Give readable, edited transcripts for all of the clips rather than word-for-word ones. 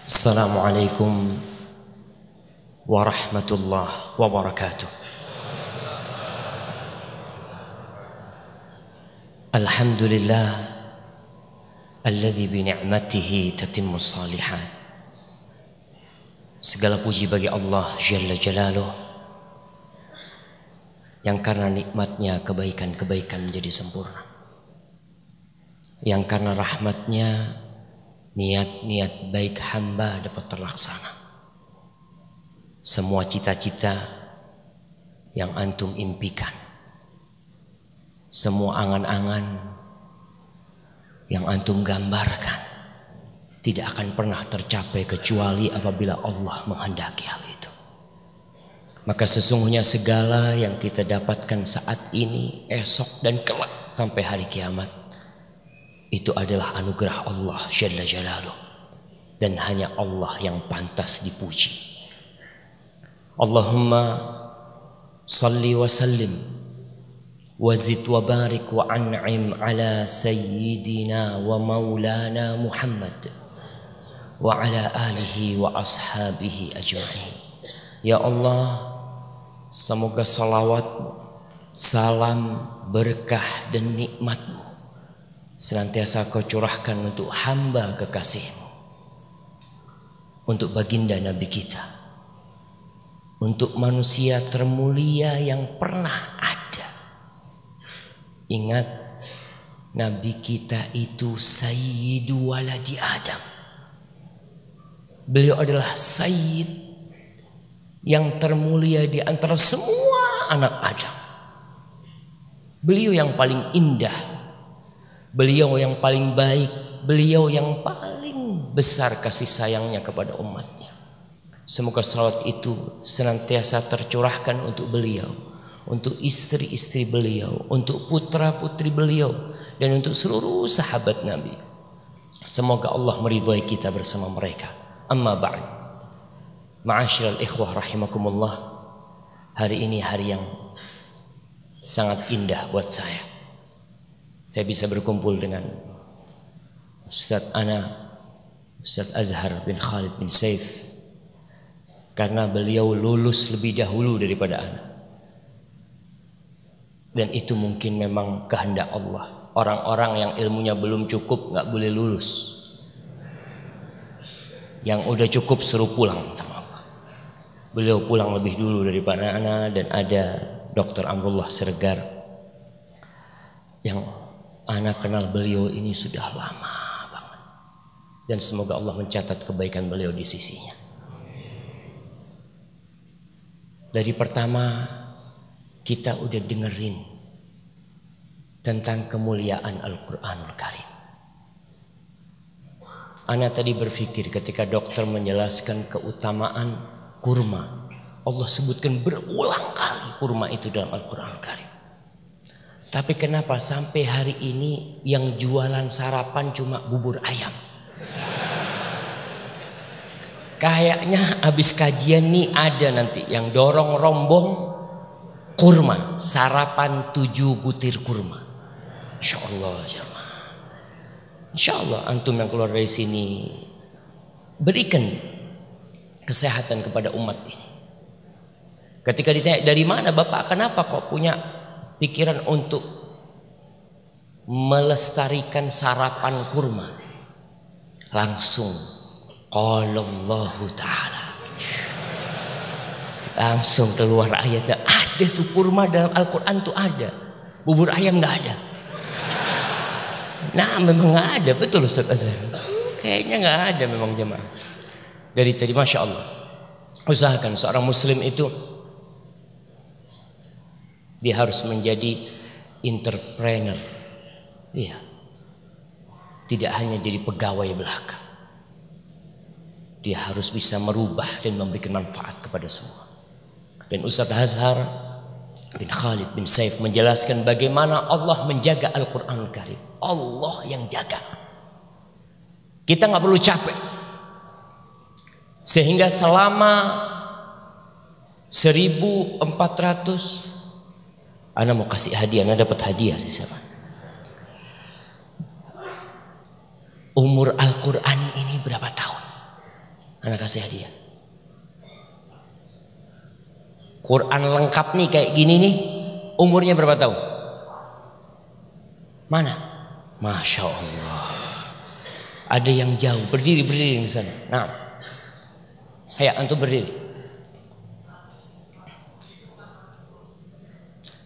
Assalamualaikum warahmatullahi wabarakatuh. Alhamdulillah alladzi bi ni'matihi tatimmu shalihat. Segala puji bagi Allah Jalla Jalaluh yang karena nikmatnya kebaikan-kebaikan menjadi sempurna, yang karena rahmatnya niat-niat baik hamba dapat terlaksana. Semua cita-cita yang antum impikan, semua angan-angan yang antum gambarkan tidak akan pernah tercapai kecuali apabila Allah menghendaki hal itu. Maka sesungguhnya segala yang kita dapatkan saat ini, esok dan kelak sampai hari kiamat, itu adalah anugerah Allah Jalla Jalaluh, dan hanya Allah yang pantas dipuji. Allahumma salli wa sallim wa zid wa barik wa an'im ala sayyidina wa maulana Muhammad wa ala alihi wa ashabihi ajma'in. Ya Allah, semoga salawat, salam, berkah dan nikmat-Mu senantiasa Kau curahkan untuk hamba kekasih-Mu, untuk baginda Nabi kita, untuk manusia termulia yang pernah ada. Ingat, Nabi kita itu Sayyidu waladi Adam. Beliau adalah Sayyid yang termulia di antara semua anak Adam. Beliau yang paling indah, beliau yang paling baik, beliau yang paling besar kasih sayangnya kepada umatnya. Semoga salawat itu senantiasa tercurahkan untuk beliau, untuk istri-istri beliau, untuk putra-putri beliau, dan untuk seluruh sahabat Nabi. Semoga Allah meridhai kita bersama mereka. Amma ba'd. Ma'asyiral ikhwah rahimakumullah. Hari ini hari yang sangat indah buat saya. Saya bisa berkumpul dengan Ustadz Ustadz Azhar bin Khalid bin Saif, karena beliau lulus lebih dahulu daripada ana. Dan itu mungkin memang kehendak Allah. Orang-orang yang ilmunya belum cukup nggak boleh lulus. Yang udah cukup suruh pulang sama Allah. Beliau pulang lebih dulu daripada ana, dan ada Dr. Amrullah Siregar yang ana kenal beliau ini sudah lama banget, dan semoga Allah mencatat kebaikan beliau di sisinya. Dari pertama kita udah dengerin tentang kemuliaan Al-Quranul Karim. Ana tadi berpikir ketika dokter menjelaskan keutamaan kurma, Allah sebutkan berulang kali kurma itu dalam Al-Quranul Karim. Tapi kenapa sampai hari ini yang jualan sarapan cuma bubur ayam? Kayaknya habis kajian nih ada nanti yang dorong rombong kurma, sarapan 7 butir kurma. Insya Allah jemaah. Insya Allah antum yang keluar dari sini berikan kesehatan kepada umat ini. Ketika ditanya dari mana Bapak, kenapa kok punya pikiran untuk melestarikan sarapan kurma, langsung qala Allahu ta'ala, langsung keluar ayatnya. Ada tuh kurma dalam Al-Quran tuh ada, bubur ayam nggak ada. Nah memang nggak ada, betul Ustaz Azhar, kayaknya nggak ada memang jemaah. Dari tadi Masya Allah, usahakan seorang muslim itu dia harus menjadi entrepreneur. Iya. Tidak hanya jadi pegawai belaka. Dia harus bisa merubah dan memberikan manfaat kepada semua. Dan Ustaz Azhar bin Khalid bin Saif menjelaskan bagaimana Allah menjaga Al-Quran Karim. Allah yang jaga. Kita nggak perlu capek. Sehingga selama 1400, ana mau kasih hadiah, ana dapat hadiah di sana. Umur Al-Quran ini berapa tahun? Anak kasih hadiah. Quran lengkap nih kayak gini nih. Umurnya berapa tahun? Mana? Masya Allah. Ada yang jauh. Berdiri di sana. Nah, ayo antum berdiri.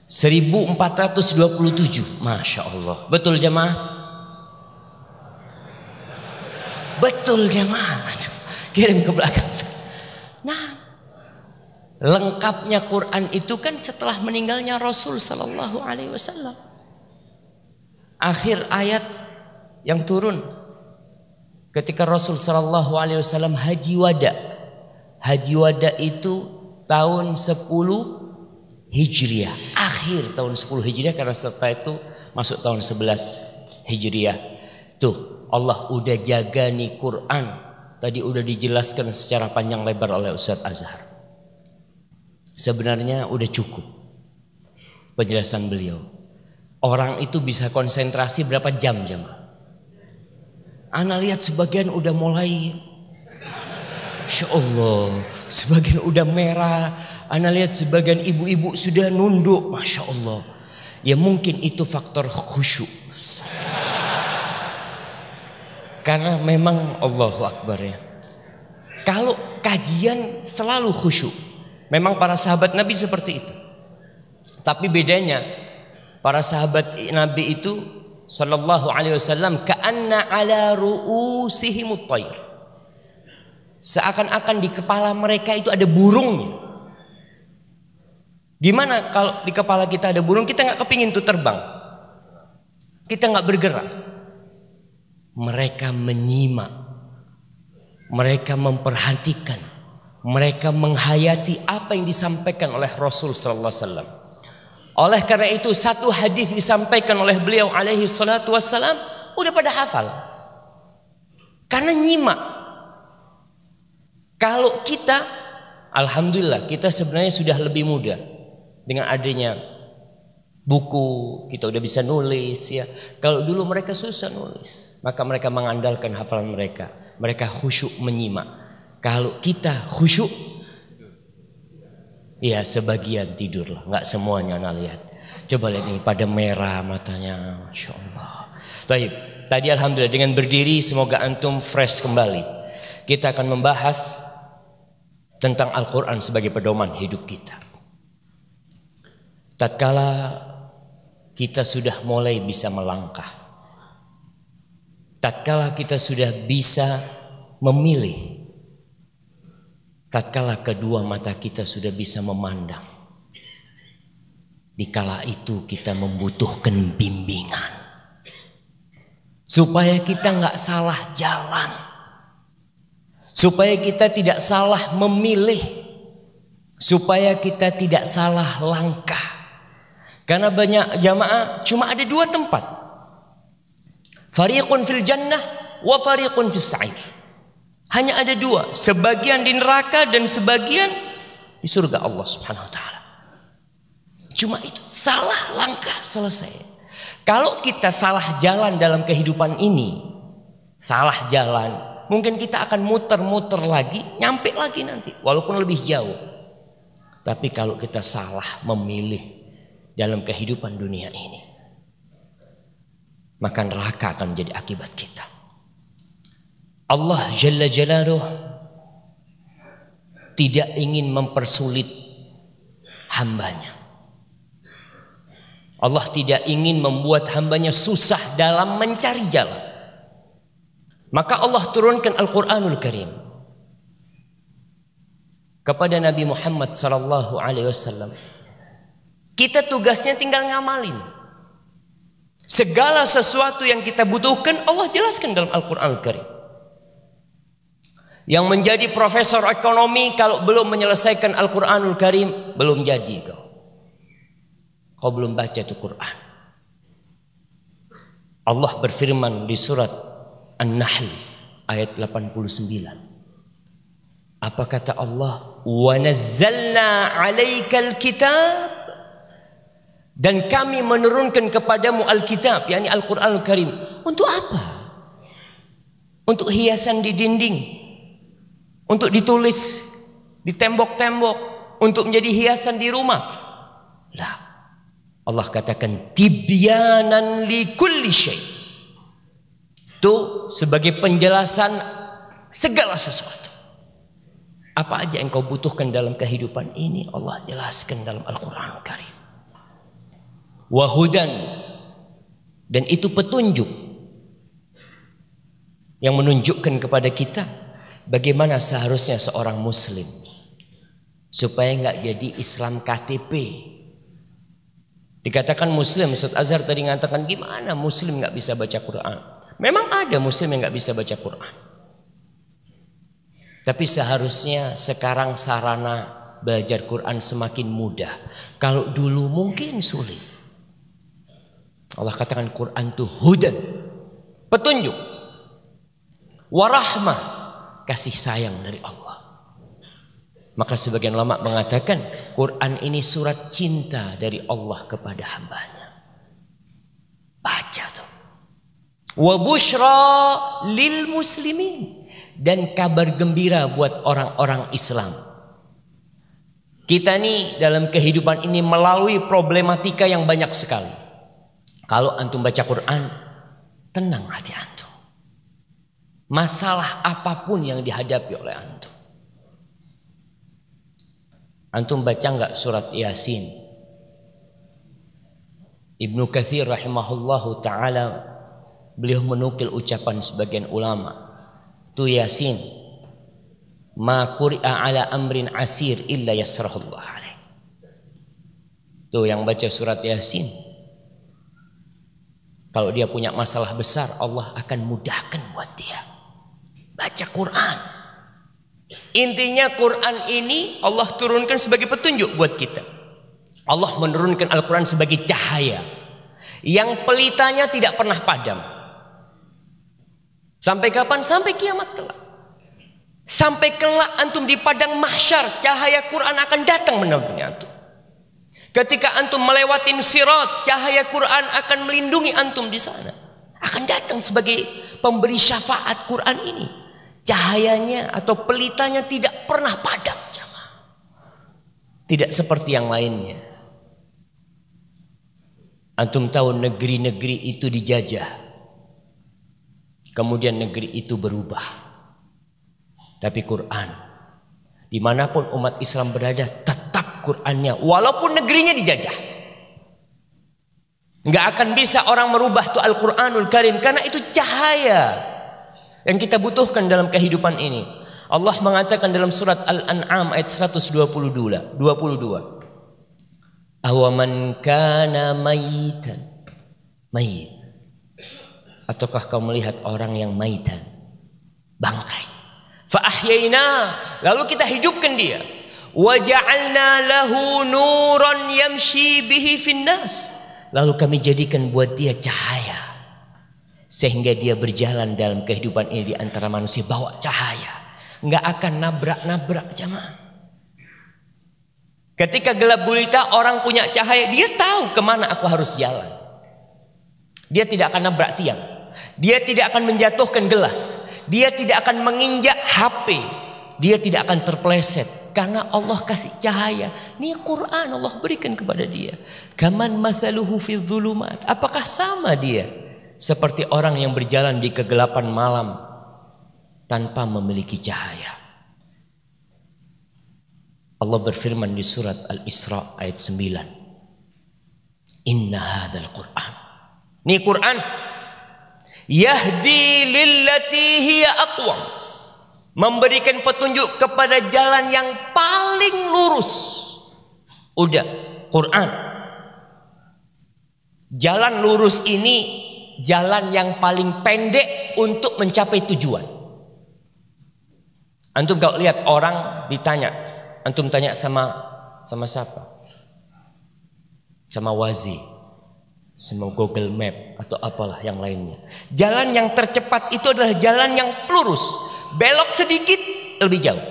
1427. Masya Allah. Betul jemaah? Betul jemaah. Kirim ke belakang. Nah, lengkapnya Quran itu kan setelah meninggalnya Rasul Sallallahu Alaihi Wasallam. Akhir ayat yang turun ketika Rasul Sallallahu Alaihi Wasallam haji wada. Haji wada itu tahun 10 Hijriah, akhir tahun 10 Hijriah, karena setelah itu masuk tahun 11 Hijriah. Tuh, Allah udah jaga nih Quran. Tadi udah dijelaskan secara panjang lebar oleh Ustadz Azhar. Sebenarnya udah cukup penjelasan beliau. Orang itu bisa konsentrasi berapa jam jemaah? Ana lihat sebagian udah mulai, Masya Allah, sebagian udah merah. Ana lihat sebagian ibu-ibu sudah nunduk, Masya Allah. Ya mungkin itu faktor khusyuk. Karena memang Allahu Akbar ya. Kalau kajian selalu khusyuk. Memang para sahabat Nabi seperti itu. Tapi bedanya para sahabat Nabi itu Sallallahu Alaihi Wasallam ka'anna ala ru'usihimut tayr. Seakan-akan di kepala mereka itu ada burungnya. Gimana kalau di kepala kita ada burung, kita nggak kepingin tuh terbang, kita nggak bergerak. Mereka menyimak, mereka memperhatikan, mereka menghayati apa yang disampaikan oleh Rasul Sallallahu Alaihi Wasallam. Oleh karena itu satu hadis disampaikan oleh beliau alaihi salatu wassalam udah pada hafal, karena nyimak. Kalau kita, alhamdulillah kita sebenarnya sudah lebih mudah. Dengan adanya buku kita udah bisa nulis ya. Kalau dulu mereka susah nulis, maka mereka mengandalkan hafalan mereka. Mereka khusyuk menyimak. Kalau kita khusyuk, ya sebagian tidur lah, nggak semuanya. Nah lihat, coba lihat nih pada merah matanya, Masya Allah. Tadi alhamdulillah dengan berdiri, semoga antum fresh kembali. Kita akan membahas tentang Al-Quran sebagai pedoman hidup kita. Tatkala kita sudah mulai bisa melangkah, tatkala kita sudah bisa memilih, tatkala kedua mata kita sudah bisa memandang, dikala itu kita membutuhkan bimbingan supaya kita nggak salah jalan, supaya kita tidak salah memilih, supaya kita tidak salah langkah. Karena banyak jamaah cuma ada dua tempat. Fariqun fil jannah wa fariqun fis sa'ir. Hanya ada dua, sebagian di neraka dan sebagian di surga Allah Subhanahu wa taala. Cuma itu, salah langkah selesai. Kalau kita salah jalan dalam kehidupan ini, salah jalan, mungkin kita akan muter-muter lagi, nyampe lagi nanti walaupun lebih jauh. Tapi kalau kita salah memilih dalam kehidupan dunia ini, maka neraka akan menjadi akibat kita. Allah Jalla Jalaluh tidak ingin mempersulit hambanya. Allah tidak ingin membuat hambanya susah dalam mencari jalan. Maka Allah turunkan Al-Quranul Karim kepada Nabi Muhammad sallallahu alaihi wasallam. Kita tugasnya tinggal ngamalin. Segala sesuatu yang kita butuhkan Allah jelaskan dalam Al-Quranul Karim. Yang menjadi profesor ekonomi kalau belum menyelesaikan Al-Quranul Karim, belum jadi kau. Kau belum baca itu Quran. Allah berfirman di surat An-Nahl ayat 89. Apa kata Allah? Wa nazzalna 'alaikal kitab, dan kami menurunkan kepadamu Alkitab, yakni Al-Quranul Karim. Untuk apa? Untuk hiasan di dinding, untuk ditulis di tembok-tembok, untuk menjadi hiasan di rumah. Lah, Allah katakan tibyanan li kulli syai'. Itu sebagai penjelasan segala sesuatu. Apa aja yang kau butuhkan dalam kehidupan ini, Allah jelaskan dalam Al-Quran Karim. Wahudan, dan itu petunjuk yang menunjukkan kepada kita bagaimana seharusnya seorang muslim supaya nggak jadi Islam KTP. Dikatakan muslim, Ustaz Azhar tadi mengatakan gimana muslim nggak bisa baca Quran. Memang ada muslim yang nggak bisa baca Quran. Tapi seharusnya sekarang sarana belajar Quran semakin mudah. Kalau dulu mungkin sulit. Allah katakan Quran itu hudan, petunjuk, warahmah, kasih sayang dari Allah. Maka sebagian ulama mengatakan Quran ini surat cinta dari Allah kepada hambanya. Baca tuh. Wa busyra lil muslimin, dan kabar gembira buat orang-orang Islam. Kita nih dalam kehidupan ini melalui problematika yang banyak sekali. Kalau antum baca Quran, tenang hati antum. Masalah apapun yang dihadapi oleh antum. Antum baca enggak surat Yasin? Ibnu Katsir rahimahullahu ta'ala, beliau menukil ucapan sebagian ulama. Tu Yasin, ma quri'a ala amrin asir illa yasrahullah alaih. Tuh yang baca surat Yasin, kalau dia punya masalah besar, Allah akan mudahkan buat dia. Baca Quran. Intinya Quran ini Allah turunkan sebagai petunjuk buat kita. Allah menurunkan Al-Quran sebagai cahaya yang pelitanya tidak pernah padam. Sampai kapan? Sampai kiamat kelak. Sampai kelak antum di padang mahsyar, cahaya Quran akan datang menemani antum. Ketika antum melewati sirat, cahaya Quran akan melindungi antum di sana. Akan datang sebagai pemberi syafaat Quran ini. Cahayanya atau pelitanya tidak pernah padam, jemaah. Tidak seperti yang lainnya. Antum tahu negeri-negeri itu dijajah. Kemudian negeri itu berubah. Tapi Quran, dimanapun umat Islam berada, tetap Qurannya, walaupun negerinya dijajah. Nggak akan bisa orang merubah tuh Al-Quranul Karim, karena itu cahaya yang kita butuhkan dalam kehidupan ini. Allah mengatakan dalam surat Al-An'am ayat 122. Awaman kana mayitan, mayit. Ataukah kau melihat orang yang maitan, bangkai, fa ahyaina, lalu kita hidupkan dia, wa ja'alna lahu nuran yamshi bihi finnas, lalu kami jadikan buat dia cahaya sehingga dia berjalan dalam kehidupan ini di antara manusia, bawa cahaya, nggak akan nabrak-nabrak jemaah. Ketika gelap gulita, orang punya cahaya, dia tahu kemana aku harus jalan. Dia tidak akan nabrak tiang. Dia tidak akan menjatuhkan gelas. Dia tidak akan menginjak HP. Dia tidak akan terpeleset. Karena Allah kasih cahaya. Ini Quran Allah berikan kepada dia. Kaman masaluhu fi dzulumat. Apakah sama dia seperti orang yang berjalan di kegelapan malam tanpa memiliki cahaya? Allah berfirman di surat Al-Isra ayat 9. Inna hadzal Qur'an. Ini Quran yahdi lillati hiya aqwam, memberikan petunjuk kepada jalan yang paling lurus. Udah, Quran. Jalan lurus ini jalan yang paling pendek untuk mencapai tujuan. Antum kalau lihat orang ditanya, antum tanya sama siapa? Sama Wazi, sama Google Map atau apalah yang lainnya. Jalan yang tercepat itu adalah jalan yang lurus. Belok sedikit lebih jauh.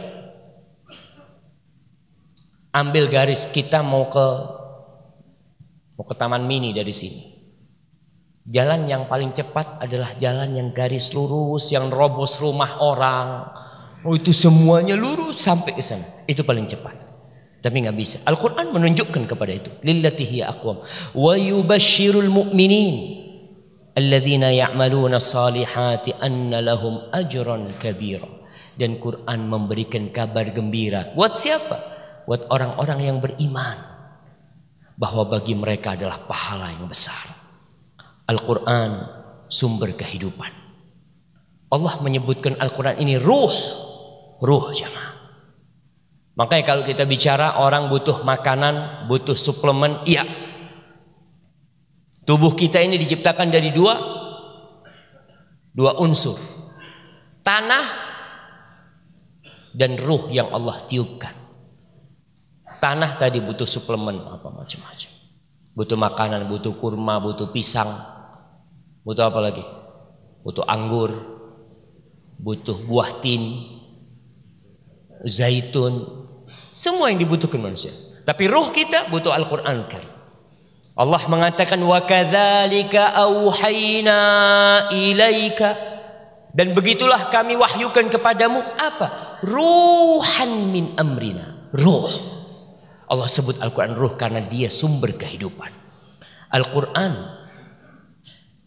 Ambil garis, kita mau ke Taman Mini dari sini. Jalan yang paling cepat adalah jalan yang garis lurus, yang robos rumah orang, Oh itu semuanya lurus sampai ke sana. Itu paling cepat. Tapi nggak bisa. Al-Quran menunjukkan kepada itu. Lillati hiya aqwam. Wa yubashshirul mu'minin alladzina ya'maluna salihati anna lahum ajran kabira. Dan Quran memberikan kabar gembira. Buat siapa? Buat orang-orang yang beriman. Bahwa bagi mereka adalah pahala yang besar. Al-Quran sumber kehidupan. Allah menyebutkan Al-Quran ini ruh. Ruh jamaah. Makanya kalau kita bicara orang butuh makanan, butuh suplemen, iya. Tubuh kita ini diciptakan dari dua unsur. Tanah dan ruh yang Allah tiupkan. Tanah tadi butuh suplemen apa macam-macam. Butuh makanan, butuh kurma, butuh pisang. Butuh apa lagi? Butuh anggur, butuh buah tin, zaitun, semua yang dibutuhkan manusia. Tapi ruh kita butuh Al-Quran Karim. Allah mengatakan wa kadzalika auhayna ilaika, dan begitulah kami wahyukan kepadamu apa? Ruhan min amrina. Ruh. Allah sebut Al-Quran ruh karena dia sumber kehidupan. Al-Quran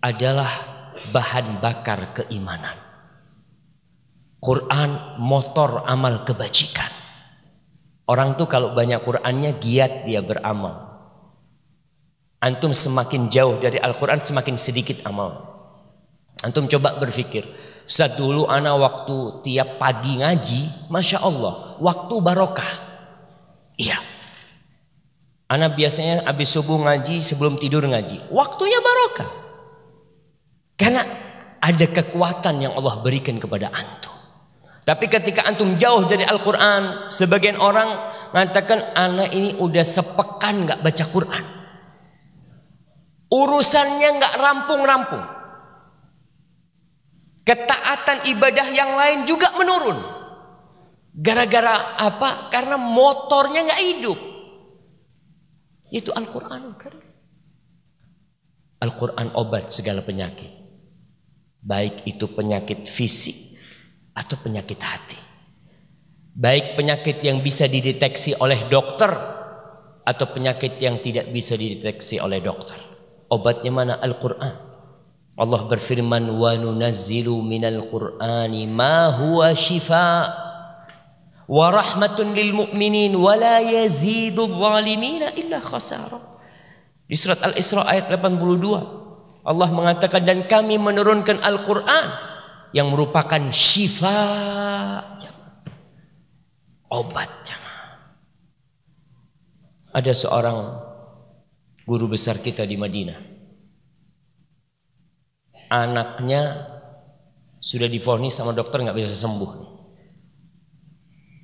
adalah bahan bakar keimanan. Quran motor amal kebajikan. Orang tuh kalau banyak Qurannya giat dia beramal. Antum semakin jauh dari Al-Quran semakin sedikit amal. Antum coba berpikir, Ustaz dulu ana waktu tiap pagi ngaji, Masya Allah, waktu barokah. Iya. Ana biasanya habis subuh ngaji, sebelum tidur ngaji. Waktunya barokah. Karena ada kekuatan yang Allah berikan kepada antum. Tapi ketika antum jauh dari Al-Quran, sebagian orang mengatakan anak ini udah sepekan gak baca Quran. Urusannya gak rampung-rampung. Ketaatan ibadah yang lain juga menurun. Gara-gara apa? Karena motornya gak hidup. Itu Al-Quran. Al-Quran obat segala penyakit. Baik itu penyakit fisik atau penyakit hati. Baik penyakit yang bisa dideteksi oleh dokter atau penyakit yang tidak bisa dideteksi oleh dokter. Obatnya mana? Al-Quran. Allah berfirman wa nunazzilu minal Qur'ani ma huwa shifa wa rahmatun lil mu'minin wa la yazidu zalimina illa khasara. Di surat Al-Isra ayat 82 Allah mengatakan dan kami menurunkan Al-Quran yang merupakan syifa, obat jamaah. Ada seorang guru besar kita di Madinah. Anaknya sudah divonis sama dokter nggak bisa sembuh.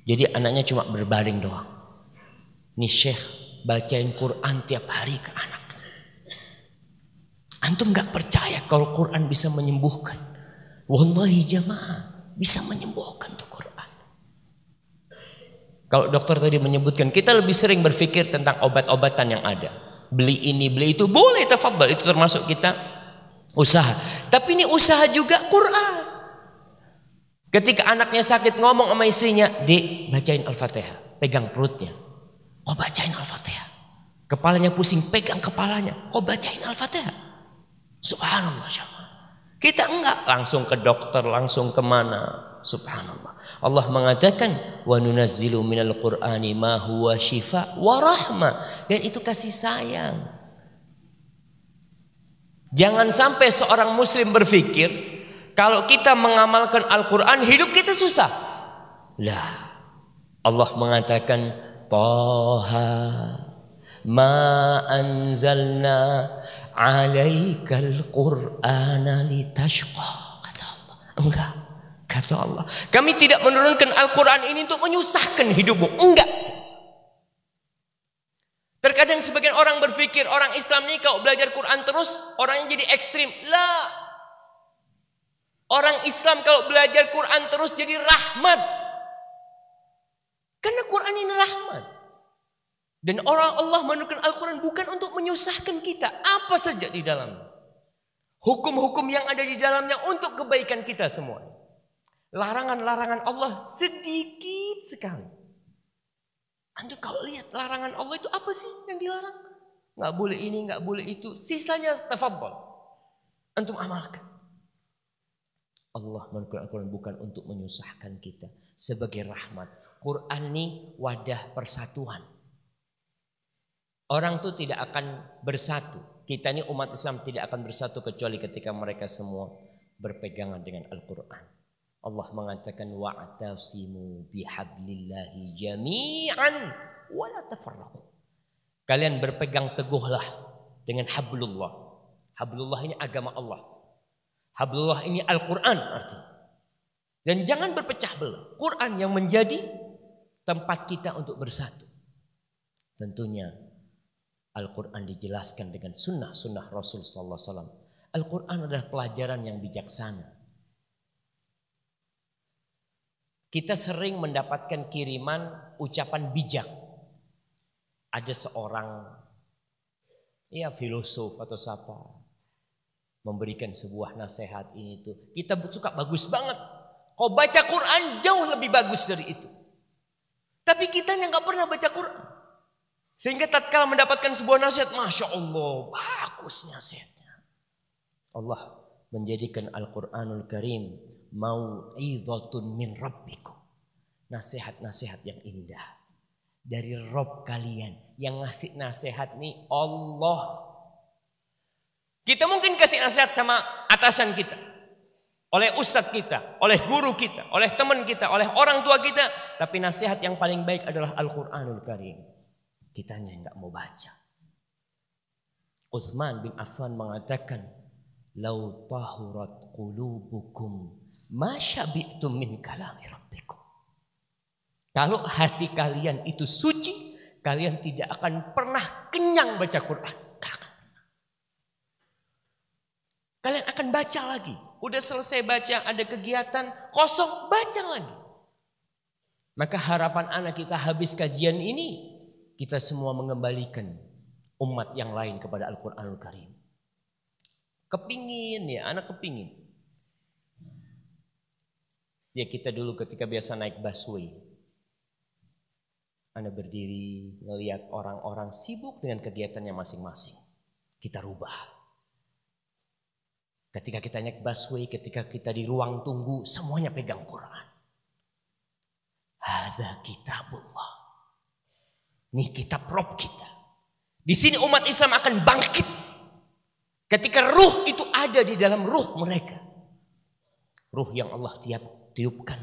Jadi anaknya cuma berbaring doang. Nih Syekh bacain Quran tiap hari ke anaknya. Antum nggak percaya kalau Quran bisa menyembuhkan? Wallahi jamaah bisa menyembuhkan tuh Quran. Kalau dokter tadi menyebutkan, kita lebih sering berpikir tentang obat-obatan yang ada. Beli ini, beli itu, boleh tafadhal, itu termasuk kita usaha. Tapi ini usaha juga Quran. Ketika anaknya sakit ngomong sama istrinya, "Dek, bacain Al-Fatihah." Pegang perutnya. Oh, bacain Al-Fatihah. Kepalanya pusing, pegang kepalanya. Oh, bacain Al-Fatihah. Subhanallah, Masya Allah. Kita enggak langsung ke dokter, langsung kemana. Subhanallah. Allah mengatakan wa nunazzilu minal Qur'ani ma huwa syifa wa rahmah, dan itu kasih sayang. Jangan sampai seorang muslim berpikir kalau kita mengamalkan Al-Quran hidup kita susah. Lah, Allah mengatakan Taha ma anzalna alaikal Qur'ana litashqa. Kata Allah. Enggak. Kata Allah, kami tidak menurunkan Al-Quran ini untuk menyusahkan hidupmu. Enggak. Terkadang sebagian orang berpikir orang Islam ini kalau belajar Quran terus orangnya jadi ekstrim. Lah. Orang Islam kalau belajar Quran terus jadi rahmat. Karena Quran ini rahmat. Dan orang Allah menurunkan Al-Quran bukan untuk menyusahkan kita. Apa saja di dalamnya. Hukum-hukum yang ada di dalamnya untuk kebaikan kita semua. Larangan-larangan Allah sedikit sekali. Antum kalau lihat larangan Allah itu apa sih yang dilarang? Nggak boleh ini, nggak boleh itu. Sisanya tafadhol. Antum amalkan. Allah menurunkan Al-Quran bukan untuk menyusahkan kita. Sebagai rahmat. Quran ini wadah persatuan. Orang tuh tidak akan bersatu. Kita ini umat Islam tidak akan bersatu kecuali ketika mereka semua berpegangan dengan Al-Quran. Allah mengatakan wa'tasimu bihablillahi jami'an wa la tafarraqu. Kalian berpegang teguhlah dengan hablullah. Hablullah ini agama Allah. Hablullah ini Al-Quran artinya. Dan jangan berpecah belah. Quran yang menjadi tempat kita untuk bersatu. Tentunya Al-Quran dijelaskan dengan sunnah-sunnah Rasul sallallahu alaihi wasallam. Al-Quran adalah pelajaran yang bijaksana. Kita sering mendapatkan kiriman ucapan bijak. Ada seorang filosof atau siapa memberikan sebuah nasihat ini itu. Kita suka bagus banget. Kau baca Quran jauh lebih bagus dari itu. Tapi kita yang nggak pernah baca Quran. Sehingga tatkala mendapatkan sebuah nasihat, Masya Allah, bagus nasihatnya. Allah menjadikan Al-Quranul Karim mau'idhatun min rabbikum. Nasihat-nasihat yang indah dari Rabb kalian. Yang ngasih nasihat nih Allah. Kita mungkin kasih nasihat sama atasan kita, oleh ustadz kita, oleh guru kita, oleh teman kita, oleh orang tua kita. Tapi nasihat yang paling baik adalah Al-Quranul Karim. Kitanya nggak mau baca. Utsman bin Affan mengatakan, "Lau tahurat qulubukum ma syabi'tum min kalami rabbikum." Kalau hati kalian itu suci, kalian tidak akan pernah kenyang baca Quran. Kalian akan baca lagi. Udah selesai baca, ada kegiatan kosong, baca lagi. Maka harapan anak kita habis kajian ini, kita semua mengembalikan umat yang lain kepada Al-Quranul Karim. Kepingin ya, anak kepingin. Ya kita dulu ketika biasa naik busway. Anda berdiri ngelihat orang-orang sibuk dengan kegiatannya masing-masing. Kita rubah. Ketika kita naik busway, ketika kita di ruang tunggu, semuanya pegang Quran. Hadza kitabullah. Ini kitab Rabb kita. Di sini umat Islam akan bangkit. Ketika ruh itu ada di dalam ruh mereka. Ruh yang Allah tiupkan.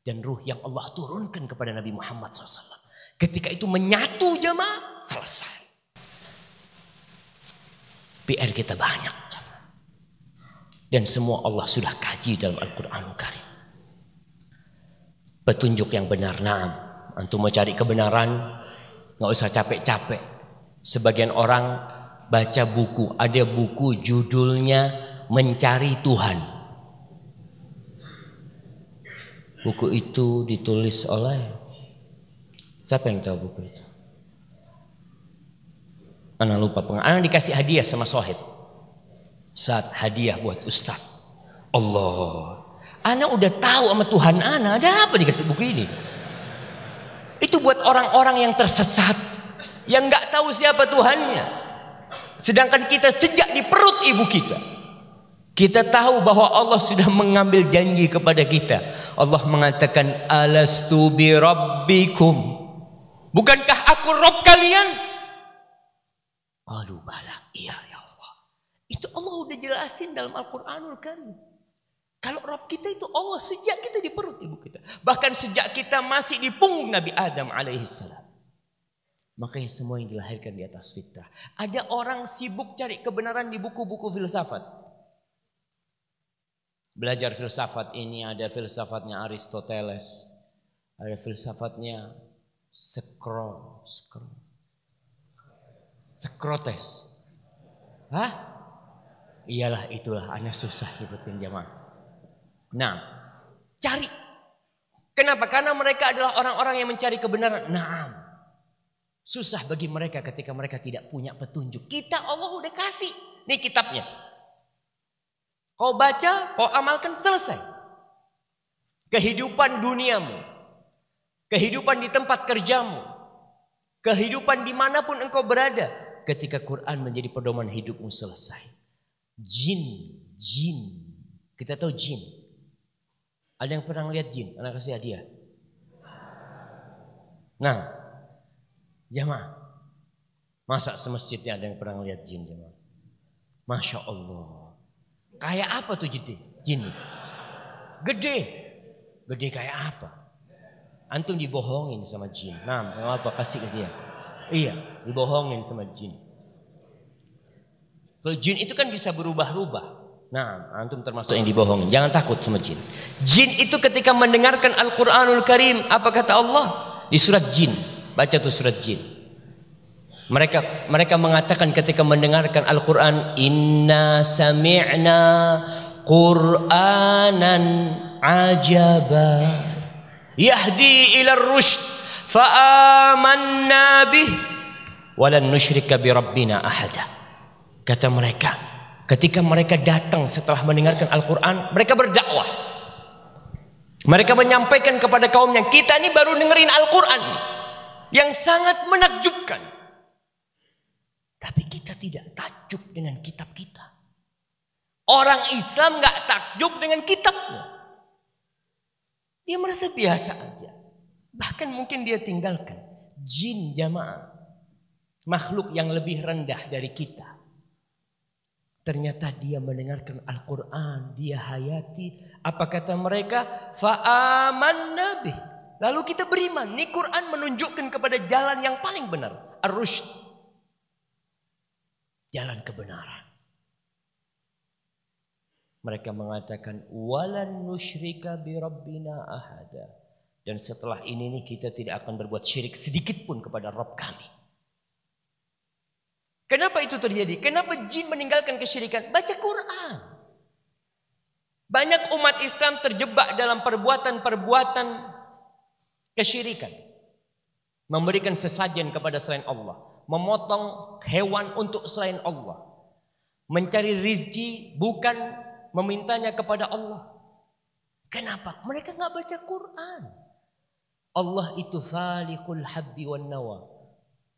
Dan ruh yang Allah turunkan kepada Nabi Muhammad SAW. Ketika itu menyatu jamaah, selesai. PR kita banyak jamaah. Dan semua Allah sudah kaji dalam Al-Quranul Karim. Petunjuk yang benar. Naam. Antum mau cari kebenaran, nggak usah capek-capek. Sebagian orang baca buku, ada buku judulnya Mencari Tuhan. Buku itu ditulis oleh siapa yang tahu buku itu? Anak lupa. Anak dikasih hadiah sama sohib. Saat hadiah buat ustaz. Allah. Anak udah tahu sama Tuhan anak. Ada apa dikasih buku ini? Itu buat orang-orang yang tersesat. Yang gak tahu siapa Tuhannya. Sedangkan kita sejak di perut ibu kita. Kita tahu bahwa Allah sudah mengambil janji kepada kita. Allah mengatakan, alastu bi rabbikum. Bukankah aku Rabb kalian? Qalu bala, iya ya Allah. Itu Allah udah jelasin dalam Al-Quranul Karim. Kalau Rabb kita itu Allah sejak kita di perut ibu kita. Bahkan sejak kita masih di punggung Nabi Adam alaihissalam. Makanya semua yang dilahirkan di atas fitrah. Ada orang sibuk cari kebenaran di buku-buku filsafat. Belajar filsafat ini, ada filsafatnya Aristoteles. Ada filsafatnya Socrates. Hah? Iyalah itulah, anak susah nyebutkan jamaah. Nah, cari. Kenapa? Karena mereka adalah orang-orang yang mencari kebenaran. Naam. Susah bagi mereka ketika mereka tidak punya petunjuk. Kita Allah udah kasih. Nih kitabnya. Kau baca, kau amalkan, selesai. kehidupan duniamu, kehidupan di tempat kerjamu, kehidupan dimanapun engkau berada, ketika Quran menjadi pedoman hidupmu selesai. Jin. Kita tahu jin. Ada yang pernah lihat jin? Anak kasih hadiah. Nah, jamaah, masa semasjidnya ada yang pernah lihat jin, jamaah? Masya Allah. Kayak apa tuh jin? Gede kayak apa? Antum dibohongin sama jin. Nah, apa kasih ke dia? Iya, dibohongin sama jin. Kalau jin itu kan bisa berubah-ubah. Nah, antum termasuk yang dibohongin. Jangan takut sama jin. Jin itu ketika mendengarkan Al-Quranul Karim, apa kata Allah? Di surat jin. Baca tuh surat jin. Mereka mengatakan ketika mendengarkan Al-Quran, Inna sami'na Qur'anan ajaba yahdi ila rushd fa'amanna bih walan nusyrika bi rabbina ahada. Kata mereka, ketika mereka datang setelah mendengarkan Al-Quran, mereka berdakwah. Mereka menyampaikan kepada kaumnya, kita ini baru dengerin Al-Quran yang sangat menakjubkan, tapi kita tidak takjub dengan kitab kita. Orang Islam gak takjub dengan kitabnya. Dia merasa biasa aja. Bahkan mungkin dia tinggalkan. Jin, jamaah, makhluk yang lebih rendah dari kita. Ternyata dia mendengarkan Al-Quran, dia hayati. Apa kata mereka? Fa'amanna bih. Lalu kita beriman. Ini Quran menunjukkan kepada jalan yang paling benar. Ar-rushd. Jalan kebenaran. Mereka mengatakan walan nusyrika bi rabbina ahada. Dan setelah ini nih kita tidak akan berbuat syirik sedikit pun kepada Rabb kami. Kenapa itu terjadi? Kenapa jin meninggalkan kesyirikan? Baca Quran. Banyak umat Islam terjebak dalam perbuatan-perbuatan kesyirikan. Memberikan sesajen kepada selain Allah. Memotong hewan untuk selain Allah. Mencari rizki bukan memintanya kepada Allah. Kenapa? Mereka nggak baca Quran. Allah itu faliqul habbi wan nawa.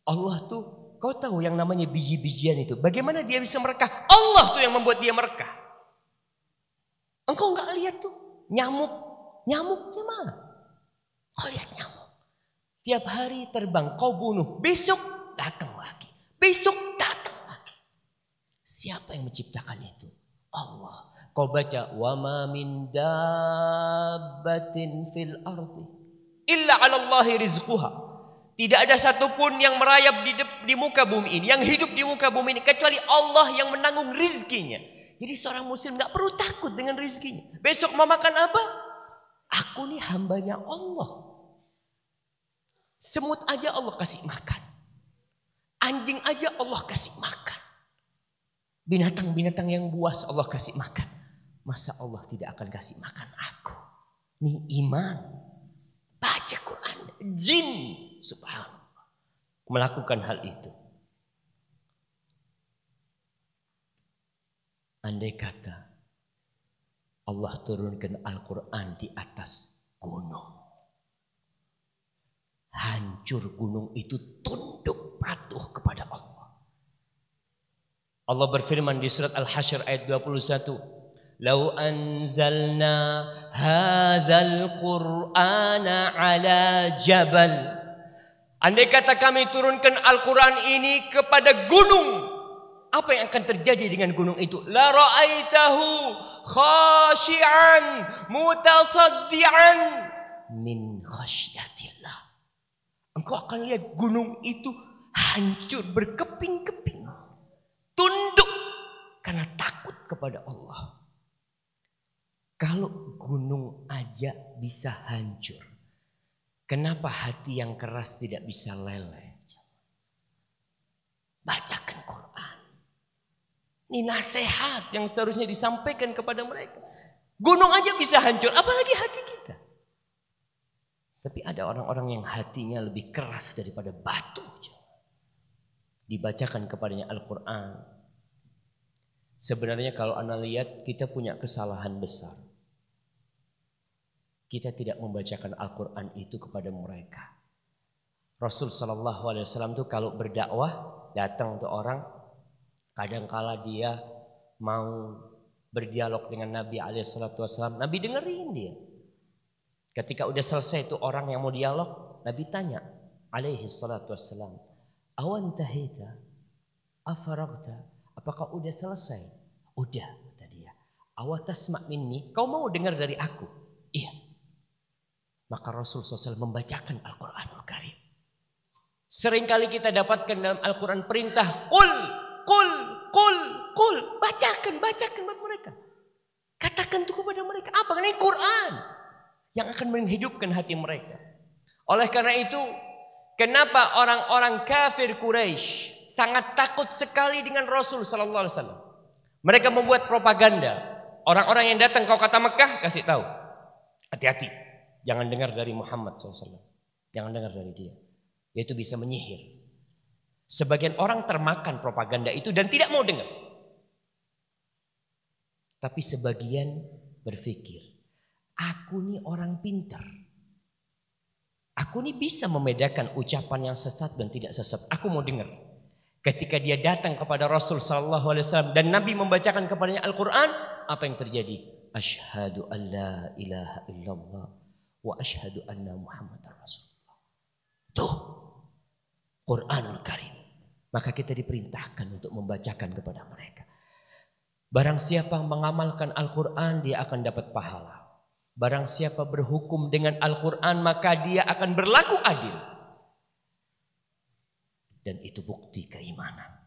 Allah tuh, kau tahu yang namanya biji-bijian itu. Bagaimana dia bisa merekah? Allah tuh yang membuat dia merekah. Engkau nggak lihat tuh nyamuknya mana? Kau lihat nyamuk. Tiap hari terbang, kau bunuh. Besok datang lagi. Besok datang lagi. Siapa yang menciptakan itu? Allah. Kau baca wa ma min dabbatin fil ardi illa 'ala Allahi rizquha. Tidak ada satupun yang merayap di muka bumi ini, yang hidup di muka bumi ini kecuali Allah yang menanggung rizkinya. Jadi seorang muslim enggak perlu takut dengan rizkinya. Besok mau makan apa? Aku nih hambanya Allah. Semut aja Allah kasih makan. Anjing aja Allah kasih makan. Binatang-binatang yang buas Allah kasih makan. Masa Allah tidak akan kasih makan aku? Ini iman. Baca Quran. Jin, subhanallah, melakukan hal itu. Andai kata Allah turunkan Al-Quran di atas gunung, hancur gunung itu, tunduk patuh kepada Allah. Allah berfirman di surat Al-Hasyr ayat 21. Lau anzalna hadzal Qur'ana ala jabal. Andai kata kami turunkan Al-Quran ini kepada gunung, apa yang akan terjadi dengan gunung itu? La ra'aitahu khashi'an mutasaddian min khasyatillah. Engkau akan lihat gunung itu hancur berkeping-keping, tunduk karena takut kepada Allah. Kalau gunung aja bisa hancur, kenapa hati yang keras tidak bisa leleh? Bacakan Quran. Ini nasihat yang seharusnya disampaikan kepada mereka. Gunung aja bisa hancur, apalagi hati kita. Tapi ada orang-orang yang hatinya lebih keras daripada batu. Dibacakan kepadanya Al-Quran. Sebenarnya kalau Anda lihat, kita punya kesalahan besar. kita tidak membacakan Al-Quran itu kepada mereka. Rasul Shallallahu Alaihi Wasallam itu kalau berdakwah datang untuk orang, kadangkala dia mau berdialog dengan Nabi Alaihi Wasallam, Nabi dengerin dia. Ketika udah selesai itu orang yang mau dialog, Nabi tanya Alaihi Wasallam, awan tahita, afaragta, apakah udah selesai? Udah, kata dia. Awatasma minni, kau mau dengar dari aku? Iya. Maka Rasul SAW membacakan Al-Quranul Karim. Seringkali kita dapatkan dalam Al-Quran perintah, Qul. Bacakan buat mereka. Katakan itu kepada mereka. Apa? Ini Quran yang akan menghidupkan hati mereka. Oleh karena itu, kenapa orang-orang kafir Quraisy sangat takut sekali dengan Rasul Sallallahu Alaihi Wasallam? Mereka membuat propaganda. Orang-orang yang datang ke kota Mekah kasih tahu, hati-hati, jangan dengar dari Muhammad SAW. Jangan dengar dari dia. Yaitu bisa menyihir. Sebagian orang termakan propaganda itu dan tidak mau dengar. Tapi sebagian berpikir, aku nih orang pintar. Aku nih bisa membedakan ucapan yang sesat dan tidak sesat. Aku mau dengar. Ketika dia datang kepada Rasul Sallallahu Alaihi Wasallam dan Nabi membacakan kepadanya Al-Quran, apa yang terjadi? Asyhadu an la ilaha illallah wa asyhadu anna Muhammadar Rasulullah. Tuh, Quranul Karim. Maka kita diperintahkan untuk membacakan kepada mereka. Barang siapa mengamalkan Al-Quran, dia akan dapat pahala. Barang siapa berhukum dengan Al-Quran, maka dia akan berlaku adil. Dan itu bukti keimanan.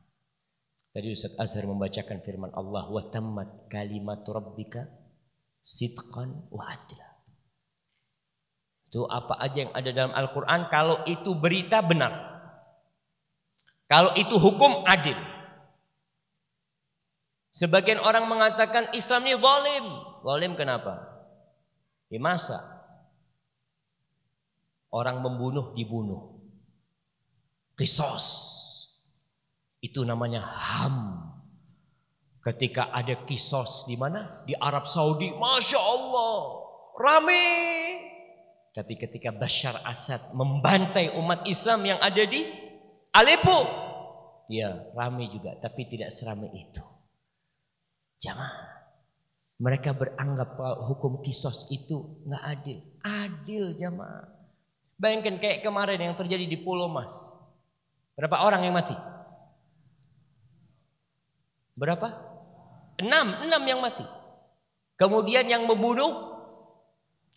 Tadi Ustaz Azhar membacakan firman Allah, wa tammat kalimatu rabbika sidqan wa adla. Itu apa aja yang ada dalam Al-Quran, kalau itu berita benar, kalau itu hukum adil. Sebagian orang mengatakan Islam ini zalim. Zalim kenapa? Ya masa orang membunuh dibunuh. Qisas. Itu namanya HAM. Ketika ada qisas di mana? Di Arab Saudi, Masya Allah, rame. Tapi ketika Bashar Assad membantai umat Islam yang ada di Aleppo, ya rame juga, tapi tidak seramai itu. Jamaah, mereka beranggap hukum qisas itu nggak adil. Adil jamaah. Bayangkan kayak kemarin yang terjadi di Pulau Mas. Berapa orang yang mati? Berapa? 6 yang mati. Kemudian yang membunuh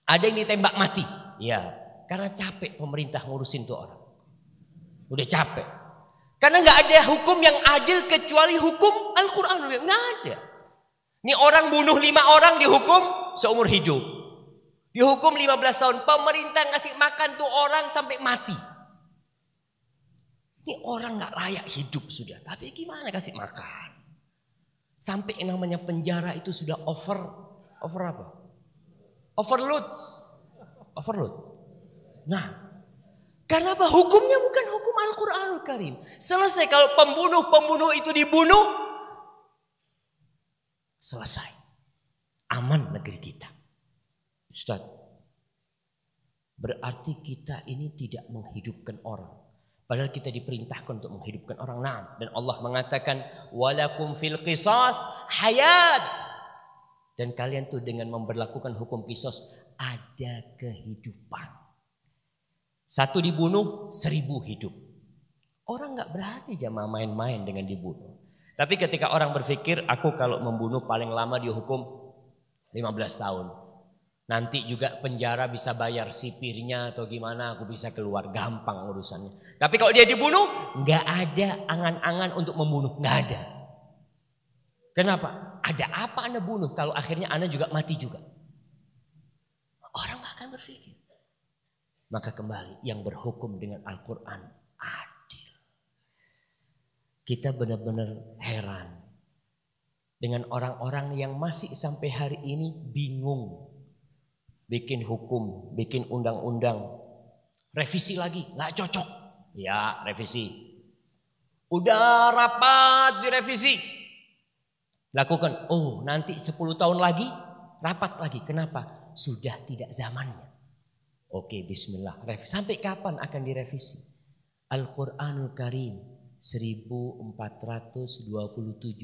ada yang ditembak mati. Ya, karena capek pemerintah ngurusin tuh orang. Udah capek. Karena nggak ada hukum yang adil kecuali hukum Al-Quran. Nggak ada. Ini orang bunuh 5 orang dihukum seumur hidup. Dihukum 15 tahun. Pemerintah ngasih makan tuh orang sampai mati. Ini orang gak layak hidup sudah. Tapi gimana kasih makan? Sampai yang namanya penjara itu sudah over apa? Overload. Nah, karena apa? Hukumnya bukan hukum Al-Quranul Karim. Selesai kalau pembunuh itu dibunuh, selesai. Aman negeri kita. Ustaz, berarti kita ini tidak menghidupkan orang. Padahal kita diperintahkan untuk menghidupkan orang. Nah, dan Allah mengatakan walakum fil qisas hayat. Dan kalian tuh dengan memberlakukan hukum qisas ada kehidupan. 1 dibunuh 1000 hidup. Orang nggak berani jamaah main-main dengan dibunuh. Tapi ketika orang berpikir, aku kalau membunuh paling lama dihukum 15 tahun. Nanti juga penjara bisa bayar sipirnya atau gimana, aku bisa keluar, gampang urusannya. Tapi kalau dia dibunuh, nggak ada angan-angan untuk membunuh, nggak ada. Kenapa? Ada apa Anda bunuh kalau akhirnya Anda juga mati juga? Orang nggak akan berpikir. Maka kembali yang berhukum dengan Al-Quran adil. Kita benar-benar heran dengan orang-orang yang masih sampai hari ini bingung. Bikin hukum, bikin undang-undang, revisi lagi, nggak cocok. Ya revisi. Udah rapat direvisi. Lakukan, oh nanti 10 tahun lagi, rapat lagi. Kenapa? sudah tidak zamannya. Oke, bismillah. Sampai kapan akan direvisi? Al-Quranul Karim 1427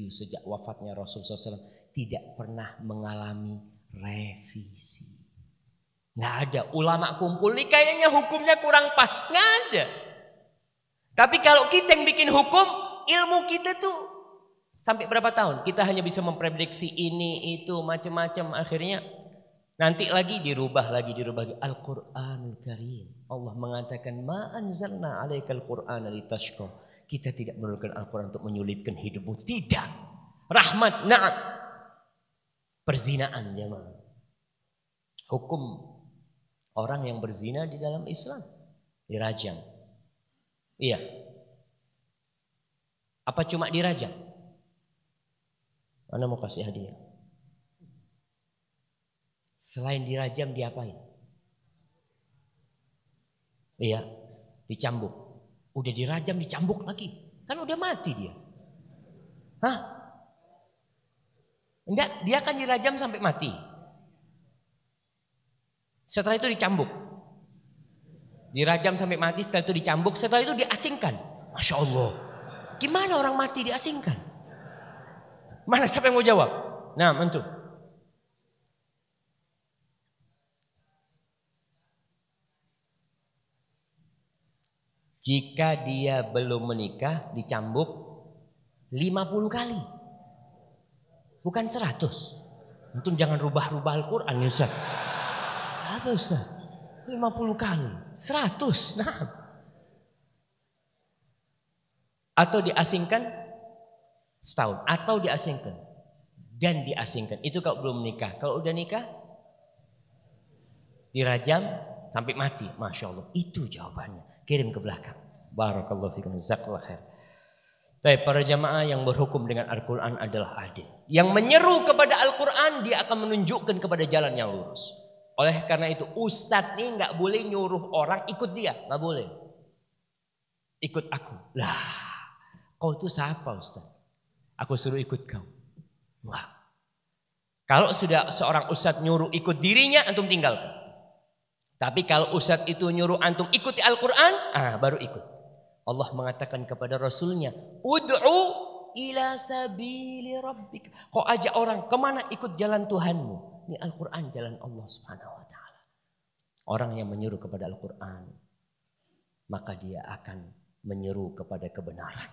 sejak wafatnya Rasulullah SAW tidak pernah mengalami revisi. Nggak ada. Ulama kumpul nih kayaknya hukumnya kurang pas. Nggak ada. Tapi kalau kita yang bikin hukum, ilmu kita tuh sampai berapa tahun? Kita hanya bisa memprediksi ini, itu, macam-macam. Akhirnya nanti lagi dirubah lagi. Al-Quranul Karim. Allah mengatakan, ma anzalna alaikal Qur'ana litashqa. Kita tidak menurunkan Al-Quran untuk menyulitkan hidupmu. Tidak. Rahmat, na'am. Perzinaan jemaah. Hukum orang yang berzina di dalam Islam dirajam. Iya. Apa cuma dirajam? Mana mau kasih hadiah? Selain dirajam diapain? Iya, dicambuk. Udah dirajam dicambuk lagi. Kan udah mati dia. Hah? Enggak, dia kan dirajam sampai mati. Setelah itu dicambuk. Dirajam sampai mati, setelah itu dicambuk, setelah itu diasingkan. Masya Allah. Gimana orang mati diasingkan? Mana siapa yang mau jawab? Nah, antum. Jika dia belum menikah, dicambuk 50 kali. Bukan 100. Antum jangan rubah-rubah Al-Quran ya Ustaz. Apa Ustaz? 50 kali. 100. Nah. Atau diasingkan setahun. Atau diasingkan. Dan diasingkan. Itu kalau belum menikah. Kalau udah nikah, dirajam sampai mati. Masya Allah. Itu jawabannya. Kirim ke belakang. Barakallahu fikum. Jazakallahu khair. Baik, para jamaah yang berhukum dengan Al-Quran adalah adil. Yang menyeru kepada Al-Quran, dia akan menunjukkan kepada jalan yang lurus. Oleh karena itu ustadz nih nggak boleh nyuruh orang ikut dia, nggak boleh. Ikut aku. Lah, kau itu siapa ustadz? Aku suruh ikut kau. Wah. Kalau sudah seorang ustadz nyuruh ikut dirinya, antum tinggalkan. Tapi kalau ustadz itu nyuruh antum ikuti Al-Quran, baru ikut. Allah mengatakan kepada Rasulnya, ud'u ila sabili rabbik. Kau ajak orang kemana? Ikut jalan Tuhanmu. Ini Al-Quran jalan Allah Subhanahu wa ta'ala. Orang yang menyeru kepada Al-Quran, maka dia akan menyeru kepada kebenaran.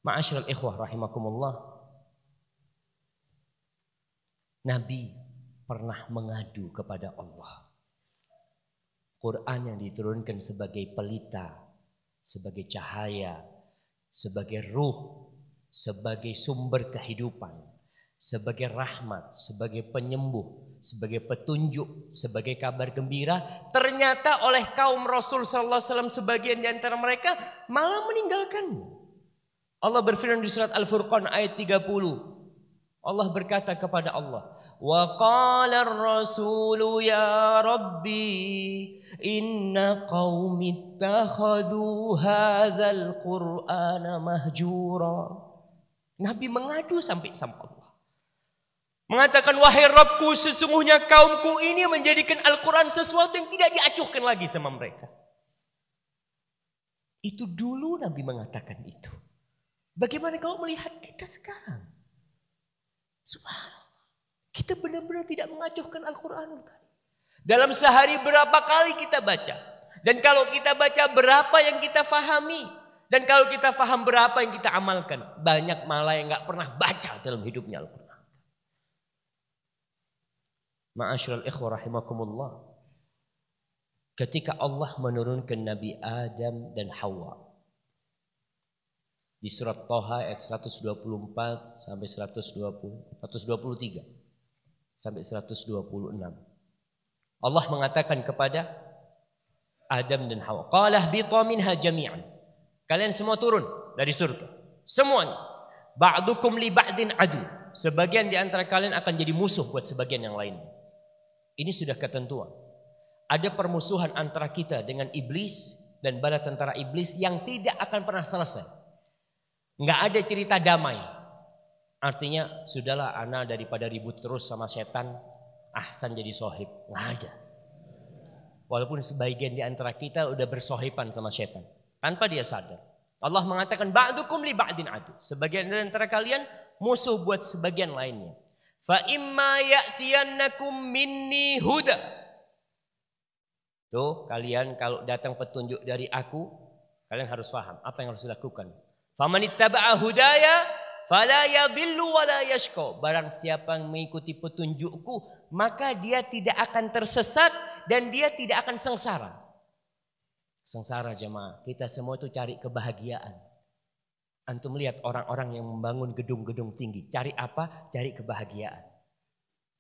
Ma'asyiral ikhwah rahimakumullah. Nabi pernah mengadu kepada Allah. Quran yang diturunkan sebagai pelita, sebagai cahaya, sebagai ruh, sebagai sumber kehidupan, sebagai rahmat, sebagai penyembuh, sebagai petunjuk, sebagai kabar gembira. Ternyata oleh kaum Rasul sallallahu alaihi wasallam sebagian di antara mereka malah meninggalkannya. Allah berfirman di surat Al-Furqan ayat 30. Allah berkata kepada Allah, wa qala ar-rasulu ya rabbi inna qaumi ittakhadhu hadzal qur'ana mahjura. Nabi mengadu sampai Allah. Mengatakan, wahai Rabbku, sesungguhnya kaumku ini menjadikan Al-Quran sesuatu yang tidak diacuhkan lagi sama mereka. Itu dulu Nabi mengatakan itu. Bagaimana kau melihat kita sekarang? Subhanallah. Kita benar-benar tidak mengacuhkan Al-Quranul Karim. Dalam sehari berapa kali kita baca? Dan kalau kita baca berapa yang kita fahami? Dan kalau kita faham berapa yang kita amalkan? Banyak malah yang gak pernah baca dalam hidupnya Al-Quran. Ma'asyiral ikhwah rahimakumullah. Ketika Allah menurunkan Nabi Adam dan Hawa di surat Thaha ayat 124 sampai 123 sampai 126. Allah mengatakan kepada Adam dan Hawa, qala ihbitu minha jami'an. Kalian semua turun dari surga. Semuanya. Ba'dukum li ba'din adu. Sebagian di antara kalian akan jadi musuh buat sebagian yang lain. Ini sudah ketentuan. Ada permusuhan antara kita dengan iblis dan bala tentara iblis yang tidak akan pernah selesai. Nggak ada cerita damai. Artinya, sudahlah ana daripada ribut terus sama setan, ahsan jadi sohib. Nggak ada. Walaupun sebagian di antara kita udah bersohiban sama setan. Tanpa dia sadar. Allah mengatakan ba'dukum li ba'din adu. Sebagian dari antara kalian musuh buat sebagian lainnya. Fa imma ya'tiyannakum minni huda. Tuh kalian kalau datang petunjuk dari aku, kalian harus paham apa yang harus dilakukan. Famanittaba'a hudaya fala yadhillu wala yashqa. Barang siapa yang mengikuti petunjukku, maka dia tidak akan tersesat dan dia tidak akan sengsara. Sengsara jemaah, kita semua itu cari kebahagiaan. Antum lihat orang-orang yang membangun gedung-gedung tinggi, cari apa? Cari kebahagiaan.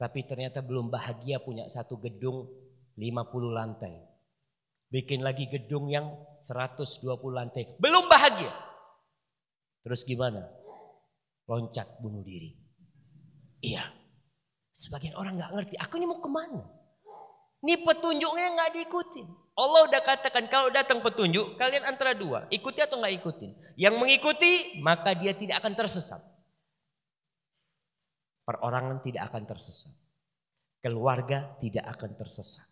Tapi ternyata belum bahagia punya satu gedung 50 lantai. Bikin lagi gedung yang 120 lantai. Belum bahagia. Terus gimana? Loncat bunuh diri. Iya. Sebagian orang gak ngerti. Aku ini mau kemana? Ini petunjuknya gak diikutin. Allah udah katakan kalau datang petunjuk. Kalian antara dua. Ikuti atau gak ikutin. Yang mengikuti maka dia tidak akan tersesat. Perorangan tidak akan tersesat. Keluarga tidak akan tersesat.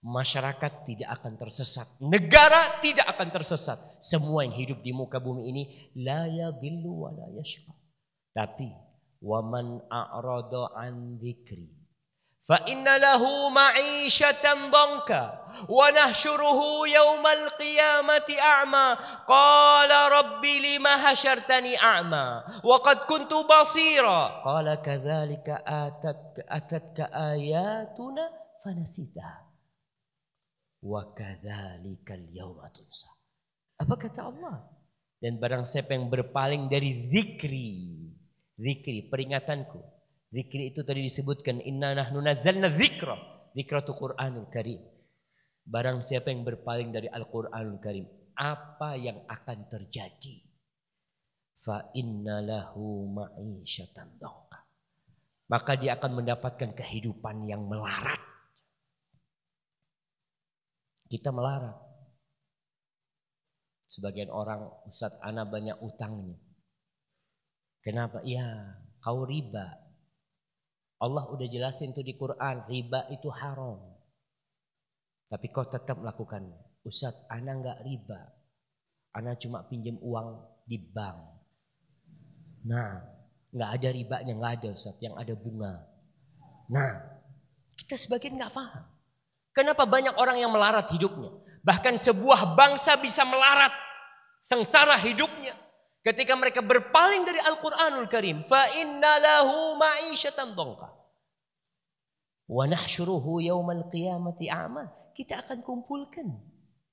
Masyarakat tidak akan tersesat. Negara tidak akan tersesat. Semua yang hidup di muka bumi ini la yadhillu wa la yashqa. Tapi waman a'rada an dzikri fa inna lahu ma'isyatan dhanka wa nahsyuruhu yaumal qiyamati a'ma qala rabbi lima hasyartani a'ma wa qad kuntu basira qala kadzalika atatka ayatuna fanasitaha wa kadzalikal yauma tunsa. Apa kata Allah? Dan barang siapa yang berpaling dari zikri, peringatanku. Zikri itu tadi disebutkan inna nahnu nazzalna dzikra. Dzikra itu Qur'anul Karim. Barang siapa yang berpaling dari Al-Qur'anul Karim, apa yang akan terjadi? Fa inna lahu ma'isyatan dhanka. Maka dia akan mendapatkan kehidupan yang melarat. Kita melarat. Sebagian orang, Ustadz ana banyak utangnya. Kenapa? Ya, kau riba. Allah udah jelasin tuh di Quran, riba itu haram. Tapi kau tetap melakukannya. Ustadz, ana enggak riba. Ana cuma pinjam uang di bank. Nah, enggak ada ribanya, enggak ada Ustadz, yang ada bunga. Nah, kita sebagian enggak paham. Kenapa banyak orang yang melarat hidupnya? Bahkan sebuah bangsa bisa melarat, sengsara hidupnya ketika mereka berpaling dari Al-Qur'anul Karim. Fa inna lahu ma'isyatan dhanka wa nahsyuruhu yaumal qiyamati a'ma. Kita akan kumpulkan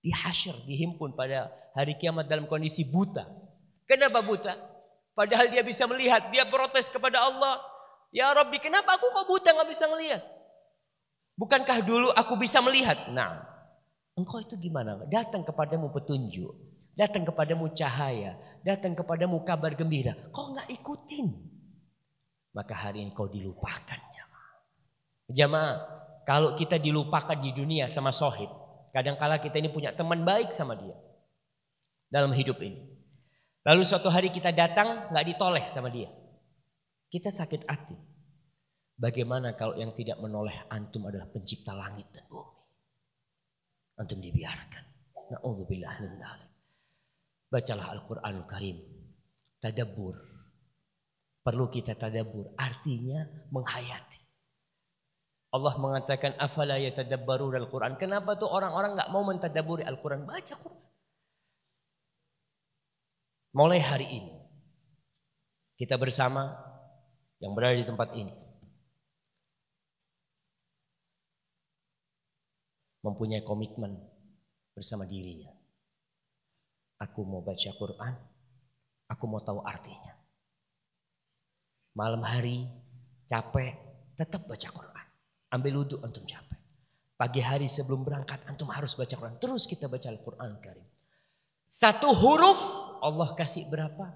di hasyr, dihimpun pada hari kiamat dalam kondisi buta. Kenapa buta? Padahal dia bisa melihat, dia protes kepada Allah. Ya Rabbi, kenapa aku kok buta gak bisa melihat? Bukankah dulu aku bisa melihat? Nah, engkau itu gimana? Datang kepadamu petunjuk, datang kepadamu cahaya, datang kepadamu kabar gembira. Kau gak ikutin. Maka hari ini kau dilupakan jamaah. Jamaah, kalau kita dilupakan di dunia sama sohib, kadangkala kita ini punya teman baik sama dia dalam hidup ini. Lalu suatu hari kita datang gak ditoleh sama dia. Kita sakit hati. Bagaimana kalau yang tidak menoleh antum adalah pencipta langit dan bumi? Antum dibiarkan. Na'udzubillah min dzalik. Bacalah Al-Qur'anul Karim. Tadabbur. Perlu kita tadabbur. Artinya menghayati. Allah mengatakan afala yatadabbaruna al-Qur'an. Kenapa tuh orang-orang enggak mau mentadabburi Al-Qur'an? Baca Qur'an. Mulai hari ini kita bersama yang berada di tempat ini mempunyai komitmen bersama dirinya. Aku mau baca Quran, aku mau tahu artinya. Malam hari capek, tetap baca Quran. Ambil wudhu antum capek. Pagi hari sebelum berangkat antum harus baca Quran. Terus kita baca Al-Quran Karim. Satu huruf Allah kasih berapa?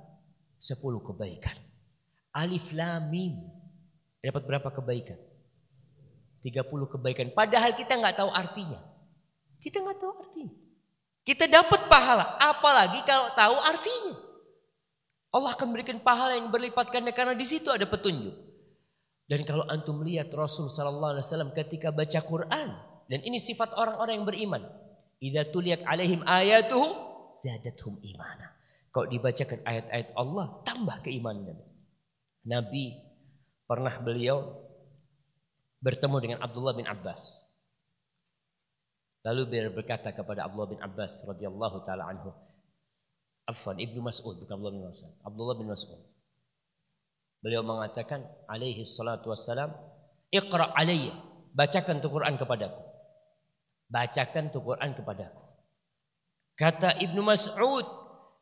10 kebaikan. Alif Lam Mim. Dapat berapa kebaikan? 30 kebaikan. Padahal kita nggak tahu artinya. Kita nggak tahu artinya. Kita dapat pahala. Apalagi kalau tahu artinya. Allah akan berikan pahala yang berlipat ganda karena di situ ada petunjuk. Dan kalau antum lihat Rasul sallallahu alaihi wasallam ketika baca Quran, dan ini sifat orang-orang yang beriman. Idza tuliyat alaihim ayatuhu zadatuhum imana. Kalau dibacakan ayat-ayat Allah, tambah keimanan. Nabi pernah beliau bertemu dengan Abdullah bin Abbas. Lalu beliau berkata kepada Abdullah bin Abbas radhiyallahu taala anhu, afwan, Ibnu Mas'ud, bukan Abdullah bin Mas'ud, Abdullah bin Mas'ud. Beliau mengatakan alaihi salatu wassalam, iqra alayya, bacakan tu Quran kepadaku. Bacakan tu Quran kepadaku. Kata Ibnu Mas'ud,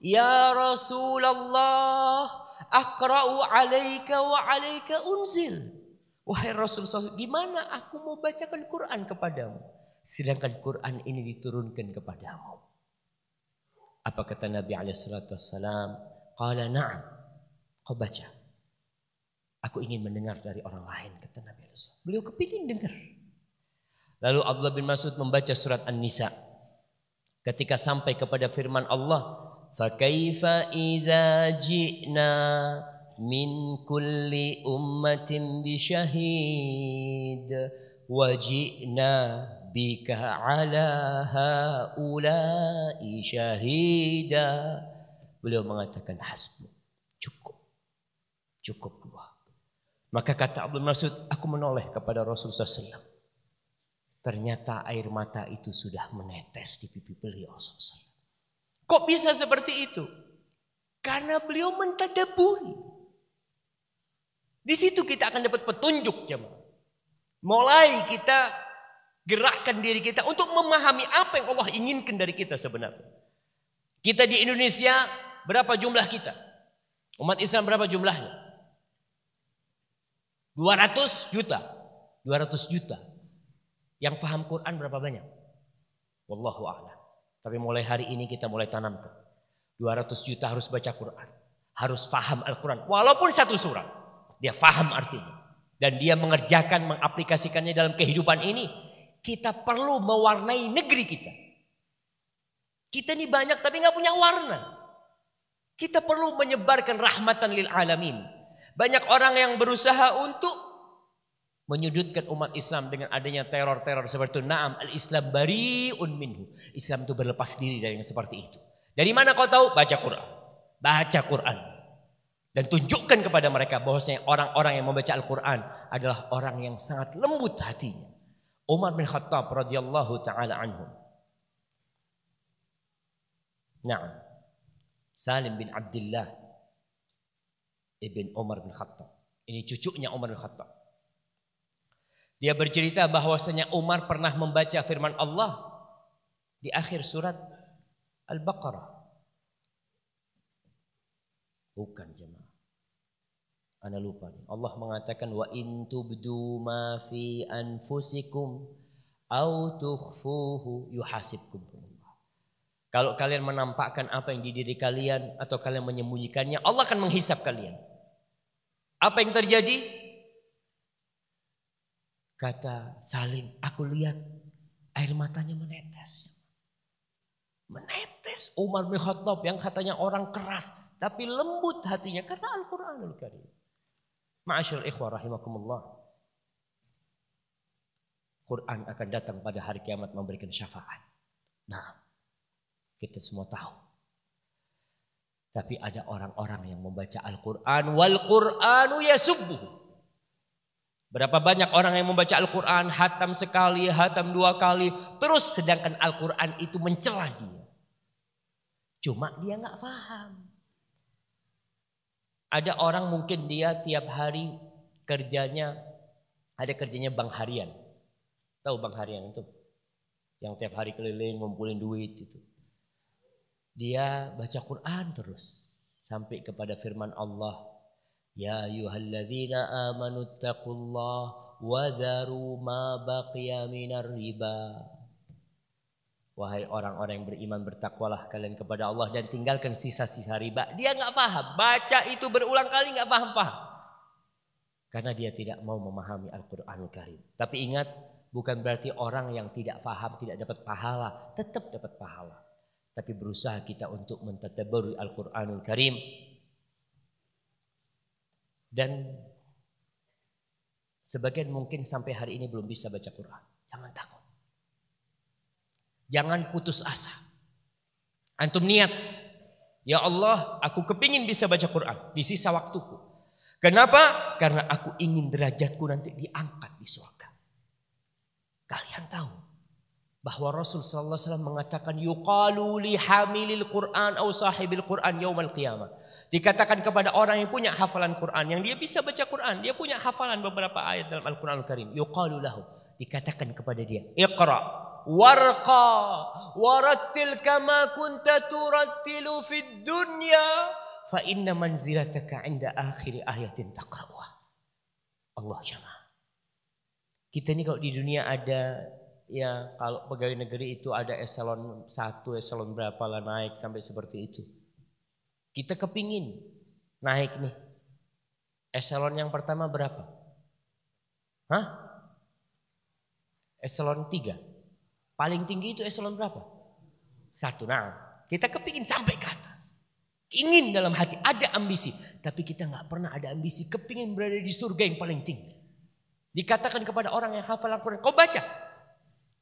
ya Rasulullah, aqra'u alayka wa alayka unzil. Wahai Rasulullah, gimana aku mau bacakan Quran kepadamu, sedangkan Quran ini diturunkan kepadamu. Apa kata Nabi alaihi salatu wassalam? Qala na'am, kau baca. Aku ingin mendengar dari orang lain, kata Nabi SAW. Beliau kepingin dengar. Lalu Abdullah bin Mas'ud membaca surat An-Nisa. Ketika sampai kepada firman Allah, فَكَيْفَ إِذَا جِئْنَا مِنْ كُلِّ أُمَّةٍ بِشَهِيدٍ وَجِئْنَا بِكَ عَلَى هَؤُلَاءِ شَهِيدًا. Beliau mengatakan hasbuk, cukup Allah. Maka kata Abdul Mas'ud, aku menoleh kepada Rasulullah SAW. Ternyata air mata itu sudah menetes di pipi beliau SAW. Kok bisa seperti itu? Karena beliau mentadaburi. Di situ kita akan dapat petunjuk, jemaah. Mulai kita gerakkan diri kita untuk memahami apa yang Allah inginkan dari kita sebenarnya. Kita di Indonesia, berapa jumlah kita? Umat Islam berapa jumlahnya? 200 juta. 200 juta. Yang paham Quran berapa banyak? Wallahu a'lam. Tapi mulai hari ini kita mulai tanamkan. 200 juta harus baca Quran. Harus paham Al-Quran. Walaupun satu surat. Dia paham artinya. Dan dia mengerjakan, mengaplikasikannya dalam kehidupan ini. Kita perlu mewarnai negeri kita. Kita ini banyak tapi gak punya warna. Kita perlu menyebarkan rahmatan lil alamin. Banyak orang yang berusaha untuk menyudutkan umat Islam dengan adanya teror-teror seperti itu. Naam, al-Islam bari'un minhu. Islam itu berlepas diri dari yang seperti itu. Dari mana kau tahu? Baca Quran. Baca Quran. Dan tunjukkan kepada mereka bahwasanya orang-orang yang membaca Al-Quran adalah orang yang sangat lembut hatinya. Umar bin Khattab radhiyallahu taala anhu. Naam. Salim bin Abdullah ibn Umar bin Khattab. Ini cucunya Umar bin Khattab. Dia bercerita bahwasanya Umar pernah membaca firman Allah di akhir surat Al-Baqarah. Bukan jemaah. Ana lupa nih. Allah mengatakan wa in tubdu ma fi anfusikum au tukhfuhu yuhasibkum. Kalau kalian menampakkan apa yang di diri kalian atau kalian menyembunyikannya, Allah akan menghisap kalian. Apa yang terjadi? Kata Salim, aku lihat air matanya menetes. Menetes. Umar bin Khattab yang katanya orang keras, tapi lembut hatinya karena Al-Quranul Karim. Ma'asyarul ikhwah rahimakumullah. Quran akan datang pada hari kiamat memberikan syafaat. Nah, kita semua tahu. Tapi ada orang-orang yang membaca Al-Quran. Wal Qur'anu yasubbuhu. Berapa banyak orang yang membaca Al-Quran, hatam sekali, hatam 2 kali, terus sedangkan Al-Quran itu mencela dia. Cuma dia nggak paham. Ada orang mungkin dia tiap hari kerjanya, ada kerjanya bank harian. Tahu bank harian itu? Yang tiap hari keliling ngumpulin duit itu. Dia baca Quran terus sampai kepada firman Allah. Ya ayyuhalladzina amanu taqullaha wa dharu ma baqiya minar riba. Wahai orang-orang yang beriman, bertakwalah kalian kepada Allah dan tinggalkan sisa-sisa riba. Dia nggak paham, baca itu berulang kali nggak paham. Karena dia tidak mau memahami Al-Qur'anul Karim. Tapi ingat, bukan berarti orang yang tidak paham tidak dapat pahala, tetap dapat pahala. Tapi berusaha kita untuk mentadabburi Al-Qur'anul Karim. Dan Sebagian mungkin sampai hari ini belum bisa baca Quran. Jangan takut. Jangan putus asa. Antum niat, ya Allah, aku kepingin bisa baca Quran di sisa waktuku. Kenapa? Karena aku ingin derajatku nanti diangkat di surga. Kalian tahu bahwa Rasul sallallahu alaihi wasallam mengatakan yuqalu li hamilil Quran aw sahibil Quran yaumal qiyamah. Dikatakan kepada orang yang punya hafalan Quran, yang dia bisa baca Quran, dia punya hafalan beberapa ayat dalam Al-Quranul Karim. Yuqalu lahu, dikatakan kepada dia, Iqra warqa warattil kama kunta turattilu fid dunya fa inna manzilataka 'inda akhir ayatin taqra'uha. Allah jamaah. Kita ini kalau di dunia ada, ya kalau pegawai negeri itu ada eselon 1, eselon berapa lah naik sampai seperti itu. Kita kepingin naik nih. Eselon yang pertama berapa? Hah? Eselon 3. Paling tinggi itu eselon berapa? 1. Nah, kita kepingin sampai ke atas. Ingin dalam hati, ada ambisi. Tapi kita gak pernah ada ambisi. Kepingin berada di surga yang paling tinggi. Dikatakan kepada orang yang hafal Al-Quran, kau baca.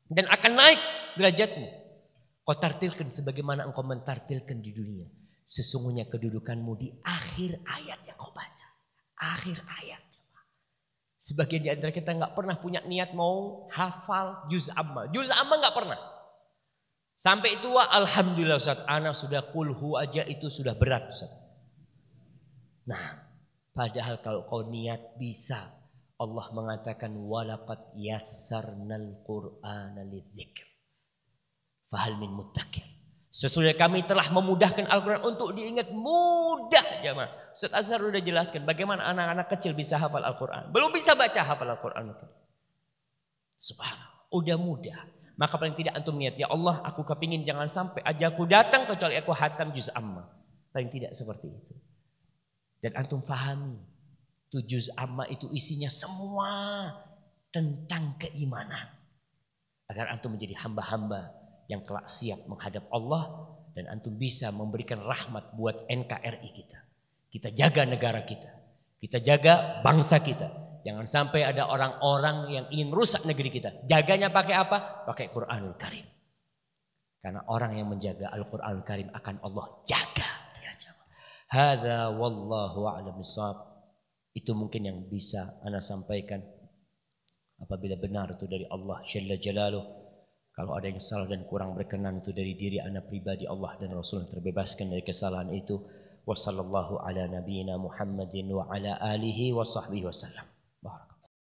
Dan akan naik derajatmu. Kau tartilkan sebagaimana engkau mentartilkan di dunia. Sesungguhnya kedudukanmu di akhir ayat yang kau baca. Akhir ayat. Sebagian di antara kita gak pernah punya niat mau hafal juz amma. Juz amma gak pernah. Sampai tua alhamdulillah Ustaz. Ana sudah kulhu aja itu sudah berat Ustaz. Nah padahal kalau kau niat bisa. Allah mengatakan walaqad yassarnal qur'ana lidzikr. Fahal min muddakir. Sesungguhnya kami telah memudahkan Al-Quran untuk diingat mudah jemaah. Ustaz Azhar sudah jelaskan bagaimana anak-anak kecil bisa hafal Al-Quran. Belum bisa baca hafal Al-Quran. Subhanallah. Udah mudah. Maka paling tidak antum niat. Ya Allah aku kepingin jangan sampai aja aku datang kecuali aku hatam juz amma. Paling tidak seperti itu. Dan antum fahami. Itu juz amma itu isinya semua tentang keimanan. Agar antum menjadi hamba-hamba yang kelak siap menghadap Allah dan antum bisa memberikan rahmat buat NKRI kita. Kita jaga negara kita. Kita jaga bangsa kita. Jangan sampai ada orang-orang yang ingin rusak negeri kita. Jaganya pakai apa? Pakai Quranul Karim. Karena orang yang menjaga Al-Quranul Karim akan Allah jaga. Hadza wallahu a'lam bishawab. Itu mungkin yang bisa ana sampaikan. Apabila benar itu dari Allah Jalla Jalaluh. Kalau ada yang salah dan kurang berkenan itu dari diri anak pribadi, Allah dan Rasul terbebaskan dari kesalahan itu. Wassallallahu ala nabiyyina Muhammadin wa ala alihi wa sahbihi wasallam.